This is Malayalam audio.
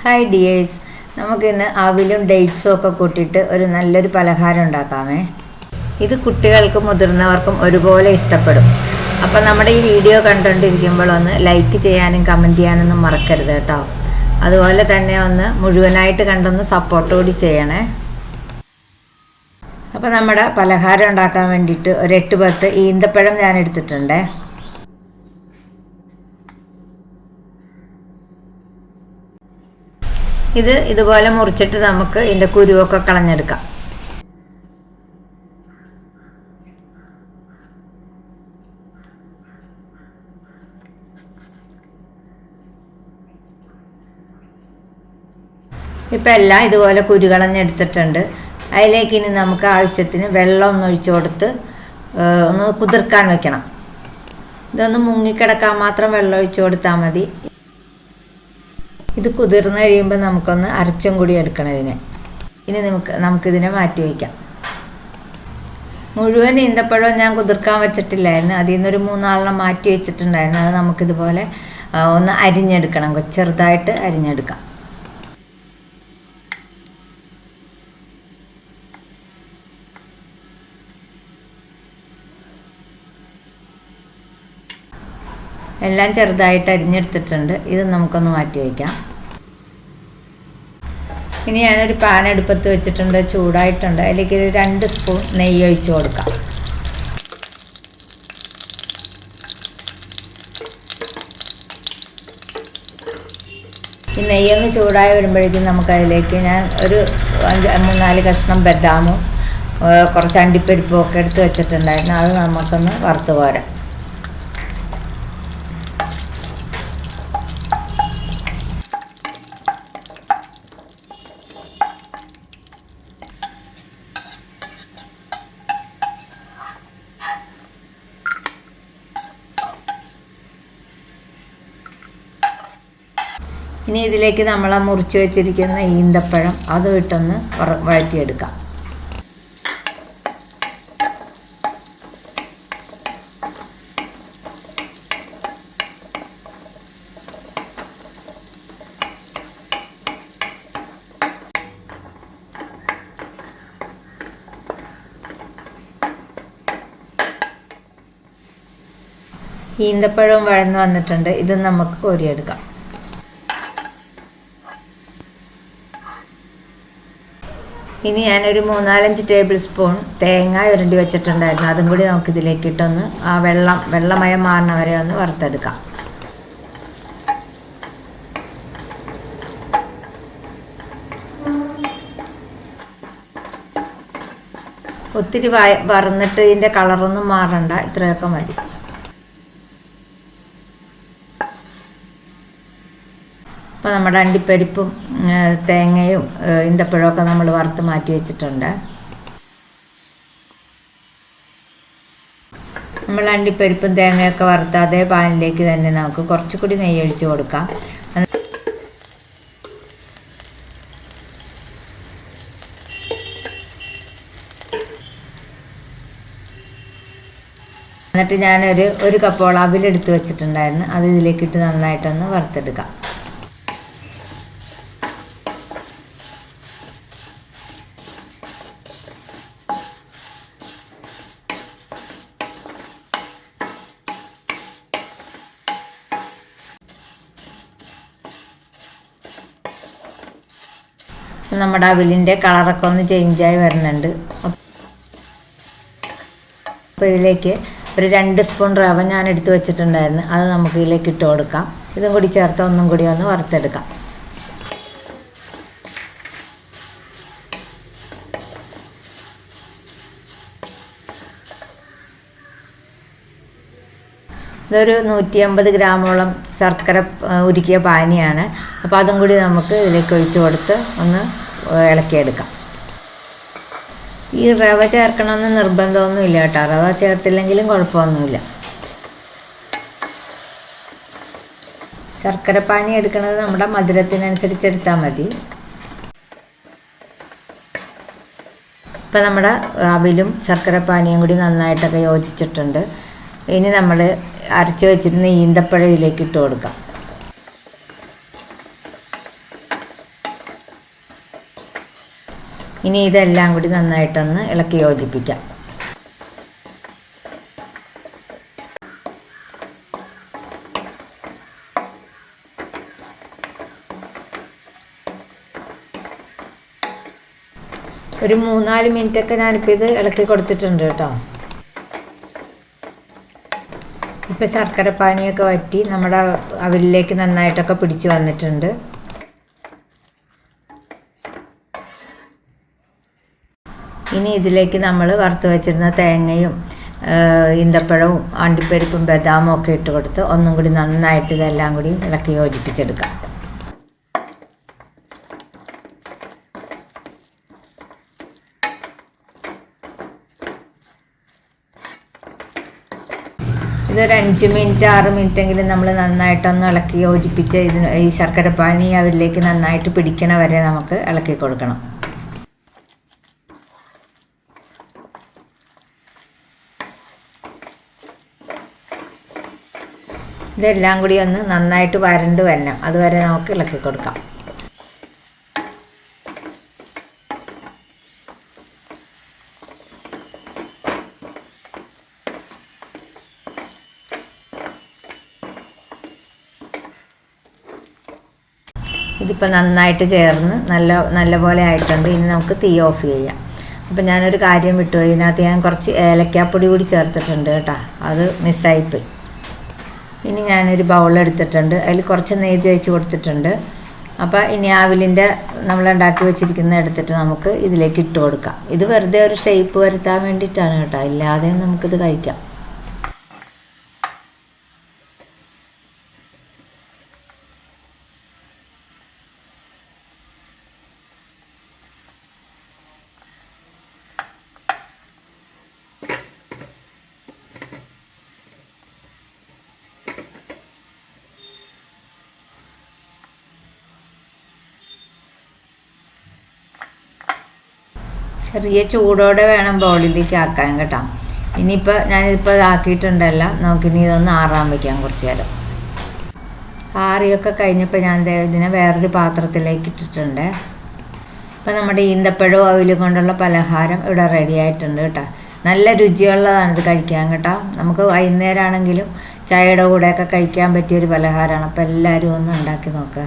ഹായ് ഡിയേഴ്സ്, നമുക്കിന്ന് അവിലും ഡേറ്റ്സും ഒക്കെ കൂട്ടിയിട്ട് ഒരു നല്ലൊരു പലഹാരം ഉണ്ടാക്കാമേ. ഇത് കുട്ടികൾക്കും മുതിർന്നവർക്കും ഒരുപോലെ ഇഷ്ടപ്പെടും. അപ്പോൾ നമ്മുടെ ഈ വീഡിയോ കണ്ടുകൊണ്ടിരിക്കുമ്പോൾ ഒന്ന് ലൈക്ക് ചെയ്യാനും കമൻറ്റ് ചെയ്യാനൊന്നും മറക്കരുത് കേട്ടോ. അതുപോലെ തന്നെ ഒന്ന് മുഴുവനായിട്ട് കണ്ടൊന്ന് സപ്പോർട്ട് കൂടി ചെയ്യണേ. അപ്പോൾ നമ്മുടെ പലഹാരം ഉണ്ടാക്കാൻ വേണ്ടിയിട്ട് ഒരു 8-10 ഈന്തപ്പഴം ഞാൻ എടുത്തിട്ടുണ്ട്. ഇത് ഇതുപോലെ മുറിച്ചിട്ട് നമുക്ക് ഇതിൻ്റെ കുരുവൊക്കെ കളഞ്ഞെടുക്കാം. ഇപ്പം എല്ലാം ഇതുപോലെ കുരു കളഞ്ഞെടുത്തിട്ടുണ്ട്. അതിലേക്ക് ഇനി നമുക്ക് ആവശ്യത്തിന് വെള്ളം ഒന്ന് ഒഴിച്ചു കൊടുത്ത് ഒന്ന് കുതിർക്കാൻ വെക്കണം. ഇതൊന്ന് മുങ്ങിക്കിടക്കാൻ മാത്രം വെള്ളം ഒഴിച്ചു കൊടുത്താൽ മതി. ഇത് കുതിർന്ന് കഴിയുമ്പോൾ നമുക്കൊന്ന് അരച്ചും കൂടി എടുക്കണം ഇതിനെ. ഇനി നമുക്കിതിനെ മാറ്റി വയ്ക്കാം. മുഴുവൻ ഈന്തപ്പഴവും ഞാൻ കുതിർക്കാൻ വെച്ചിട്ടില്ലായിരുന്നു. അതിൽ നിന്നൊരു 3-4 മാറ്റി വെച്ചിട്ടുണ്ടായിരുന്നു. അത് നമുക്കിതുപോലെ ഒന്ന് അരിഞ്ഞെടുക്കണം, ചെറുതായിട്ട് അരിഞ്ഞെടുക്കാം. എല്ലാം ചെറുതായിട്ട് അരിഞ്ഞെടുത്തിട്ടുണ്ട്. ഇത് നമുക്കൊന്ന് മാറ്റി വയ്ക്കാം. ഇനി ഞാനൊരു പാൻ അടുപ്പത്ത് വെച്ചിട്ടുണ്ട്, ചൂടായിട്ടുണ്ട്. അതിലേക്ക് ഒരു 2 സ്പൂൺ നെയ്യ് ഒഴിച്ച് കൊടുക്കാം. ഈ നെയ്യൊന്ന് ചൂടായി വരുമ്പോഴേക്കും നമുക്കതിലേക്ക് ഞാൻ ഒരു 3-4 കഷ്ണം ബദാമും കുറച്ച് അണ്ടിപ്പരിപ്പും ഒക്കെ എടുത്ത് വെച്ചിട്ടുണ്ടായിരുന്നു. അത് നമുക്കൊന്ന് വറുത്ത് കോരാം. ഇനി ഇതിലേക്ക് നമ്മൾ മുറിച്ച് വെച്ചിരിക്കുന്ന ഈന്തപ്പഴം അത് ഇട്ടൊന്ന് വഴറ്റിയെടുക്കാം. ഈന്തപ്പഴവും വഴന്ന് വന്നിട്ടുണ്ട്. ഇത് നമുക്ക് കോരിയെടുക്കാം. ഇനി ഞാനൊരു 3-4 ടേബിൾ സ്പൂൺ തേങ്ങ ഉരുണ്ടി വെച്ചിട്ടുണ്ടായിരുന്നു. അതും കൂടി നമുക്കിതിലേക്ക് ഇട്ടൊന്ന് ആ വെള്ളമയം മാറുന്ന വരെ ഒന്ന് വറുത്തെടുക്കാം. ഒത്തിരി വറന്നിട്ട് ഇതിൻ്റെ കളറൊന്നും മാറണ്ട, ഇത്രയൊക്കെ മതി. അപ്പോൾ നമ്മുടെ അണ്ടിപ്പരിപ്പും തേങ്ങയും ഈന്തപ്പഴമൊക്കെ നമ്മൾ വറുത്ത് മാറ്റി വെച്ചിട്ടുണ്ട്. നമ്മൾ അണ്ടിപ്പരിപ്പും തേങ്ങയൊക്കെ വറുത്ത അതേ പാനിലേക്ക് തന്നെ നമുക്ക് കുറച്ചുകൂടി നെയ്യ് ഒഴിച്ച് കൊടുക്കാം. എന്നിട്ട് ഞാനൊരു കപ്പോളം അവിലെടുത്ത് വെച്ചിട്ടുണ്ടായിരുന്നു. അത് ഇതിലേക്കിട്ട് നന്നായിട്ടൊന്ന് വറുത്തെടുക്കാം. നമ്മുടെ അവിലിൻ്റെ കളറൊക്കെ ഒന്ന് ചേഞ്ചായി വരുന്നുണ്ട്. അപ്പോൾ ഇതിലേക്ക് ഒരു 2 സ്പൂൺ റവ ഞാൻ എടുത്ത് വെച്ചിട്ടുണ്ടായിരുന്നു. അത് നമുക്ക് ഇതിലേക്ക് ഇട്ട് കൊടുക്കാം. ഇതും കൂടി ചേർത്ത് ഒന്നും കൂടി ഒന്ന് വറുത്തെടുക്കാം. ഇതൊരു 150 ഗ്രാമോളം ശർക്കര ഉരുക്കിയ പാനിയാണ്. അപ്പോൾ അതും കൂടി നമുക്ക് ഇതിലേക്ക് ഒഴിച്ച് കൊടുത്ത് ഒന്ന് ഇളക്കിയെടുക്കാം. ഈ റവ ചേർക്കണമെന്ന് നിർബന്ധമൊന്നുമില്ല കേട്ടോ. റവ ചേർത്തില്ലെങ്കിലും കുഴപ്പമൊന്നുമില്ല. ശർക്കര പാനി എടുക്കുന്നത് നമ്മുടെ മധുരത്തിനനുസരിച്ച് എടുത്താൽ മതി. ഇപ്പം നമ്മുടെ അവിലും ശർക്കര പാനിയും കൂടി നന്നായിട്ടൊക്കെ യോജിച്ചിട്ടുണ്ട്. ഇനി നമ്മൾ അരച്ച് വെച്ചിരുന്ന ഈന്തപ്പഴം ഇതിലേക്ക് ഇട്ട് കൊടുക്കാം. ഇനി ഇതെല്ലാം കൂടി നന്നായിട്ടൊന്ന് ഇളക്കി യോജിപ്പിക്കാം. ഒരു 3-4 മിനിറ്റൊക്കെ ഞാനിപ്പോൾ ഇത് ഇളക്കി കൊടുത്തിട്ടുണ്ട് കേട്ടോ. ഇപ്പോൾ ശർക്കര പാനിയൊക്കെ വറ്റി നമ്മുടെ അവലിലേക്ക് നന്നായിട്ടൊക്കെ പിടിച്ച് വന്നിട്ടുണ്ട്. ഇനി ഇതിലേക്ക് നമ്മൾ വറുത്ത് വെച്ചിരുന്ന തേങ്ങയും ഈന്തപ്പഴവും അണ്ടിപ്പരിപ്പും ബദാമും ഒക്കെ ഇട്ട് കൊടുത്ത് ഒന്നും കൂടി നന്നായിട്ട് ഇതെല്ലാം കൂടി ഇളക്കി യോജിപ്പിച്ചെടുക്കാം. ഇതൊരു 5 മിനിറ്റ് 6 മിനിറ്റെങ്കിലും നമ്മൾ നന്നായിട്ടൊന്ന് ഇളക്കി യോജിപ്പിച്ച് ഈ ശർക്കരപ്പാനി അവരിലേക്ക് നന്നായിട്ട് പിടിക്കണ വരെ നമുക്ക് ഇളക്കി കൊടുക്കണം. ഇതെല്ലാം കൂടി ഒന്ന് നന്നായിട്ട് വരണ്ട് വരണം, അതുവരെ നമുക്ക് ഇളക്കി കൊടുക്കാം. ഇതിപ്പോൾ നന്നായിട്ട് ചേർന്ന് നല്ല പോലെ ആയിട്ടുണ്ട്. ഇനി നമുക്ക് തീ ഓഫ് ചെയ്യാം. അപ്പം ഞാനൊരു കാര്യം വിട്ടുപോയി, ഇതിനകത്ത് ഞാൻ കുറച്ച് ഏലക്കാപ്പൊടി കൂടി ചേർത്തിട്ടുണ്ട് കേട്ടോ, അത് മിസ്സായിപ്പോയി. ഇനി ഞാനൊരു ബൗളെടുത്തിട്ടുണ്ട്, അതിൽ കുറച്ച് നെയ്യ് തേച്ച് കൊടുത്തിട്ടുണ്ട്. അപ്പോൾ ഇനി ആവിലിൻ്റെ നമ്മളുണ്ടാക്കി വെച്ചിരിക്കുന്ന എടുത്തിട്ട് നമുക്ക് ഇതിലേക്ക് ഇട്ട് കൊടുക്കാം. ഇത് വെറുതെ ഒരു ഷേപ്പ് വരുത്താൻ വേണ്ടിയിട്ടാണ് കേട്ടോ, ഇല്ലാതെ നമുക്കിത് കഴിക്കാം. ചെറിയ ചൂടോടെ വേണം ബൗളിലേക്ക് ആക്കാൻ കേട്ടോ. ഇനിയിപ്പോൾ ഞാനിപ്പോൾ ഇതാക്കിയിട്ടുണ്ടല്ല, നമുക്കിനി ഇതൊന്ന് ആറാൻ വയ്ക്കാം കുറച്ച് നേരം. ആറിയൊക്കെ കഴിഞ്ഞപ്പോൾ ഞാൻ ഇതിനെ വേറൊരു പാത്രത്തിലേക്ക് ഇട്ടിട്ടുണ്ട്. ഇപ്പം നമ്മുടെ ഈന്തപ്പഴവും അവിലും കൊണ്ടുള്ള പലഹാരം ഇവിടെ റെഡി ആയിട്ടുണ്ട് കേട്ടോ. നല്ല രുചിയുള്ളതാണ് ഇത് കഴിക്കാൻ കേട്ടോ. നമുക്ക് വൈകുന്നേരമാണെങ്കിലും ചായയുടെ കൂടെയൊക്കെ കഴിക്കാൻ പറ്റിയൊരു പലഹാരമാണ്. അപ്പോൾ എല്ലാവരും ഒന്ന് ഉണ്ടാക്കി നോക്കുക.